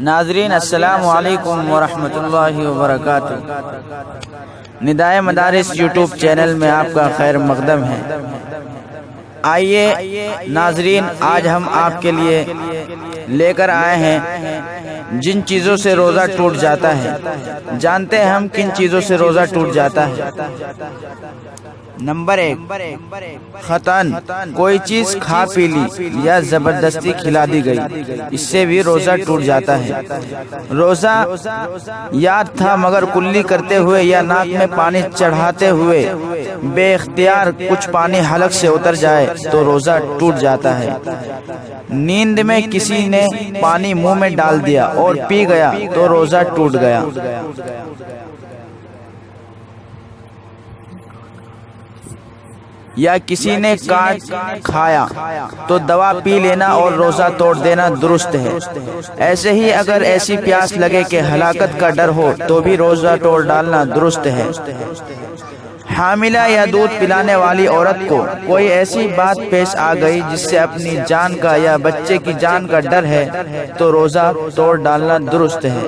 ناظرین السلام علیکم ورحمۃ اللہ وبرکاتہ۔ ندائے مدارس یوٹیوب چینل میں آپ کا خیر مقدم ہے۔ آئیے ناظرین، آج ہم آپ کے لیے لے کر آئے ہیں جن چیزوں سے روزہ ٹوٹ جاتا ہے۔ جانتے ہیں ہم کن چیزوں سے روزہ ٹوٹ جاتا ہے۔ نمبر 1، ختن، کوئی چیز کھا پی لی یا زبردستی کھلا دی گئی، اس سے بھی روزہ ٹوٹ جاتا ہے۔ روزہ یاد تھا مگر کلی کرتے ہوئے یا ناک میں پانی چڑھاتے ہوئے بے اختیار کچھ پانی حلق سے اتر جائے تو روزہ ٹوٹ جاتا ہے۔ نیند میں کسی نے پانی منہ میں ڈال دیا اور پی گیا تو روزہ ٹوٹ گیا۔ یا کسی نے کاٹ کھایا تو دوا پی لینا اور روزہ توڑ دینا درست ہے۔ ایسے ہی اگر ایسی پیاس لگے کہ ہلاکت کا ڈر ہو تو بھی روزہ توڑ ڈالنا درست ہے۔ حاملہ یا دودھ پلانے والی عورت کو کوئی ایسی بات پیش آ گئی جس سے اپنی جان کا یا بچے کی جان کا ڈر ہے تو روزہ توڑ ڈالنا درست ہے۔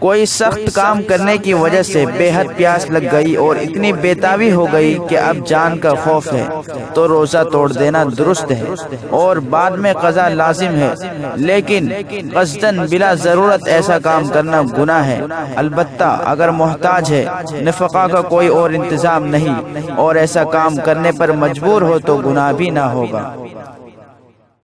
کوئی سخت کام کرنے کی وجہ سے بے حد پیاس لگ گئی اور اتنی بےتابی ہو گئی کہ اب جان کا خوف ہے تو روزہ توڑ دینا درست ہے اور بعد میں قضا لازم ہے، لیکن قصداً بلا ضرورت ایسا کام کرنا گناہ ہے۔ البتہ اگر محتاج ہے، نفقہ کا کوئی اور انتظام نہیں اور ایسا کام کرنے پر مجبور ہو تو گناہ بھی نہ ہوگا۔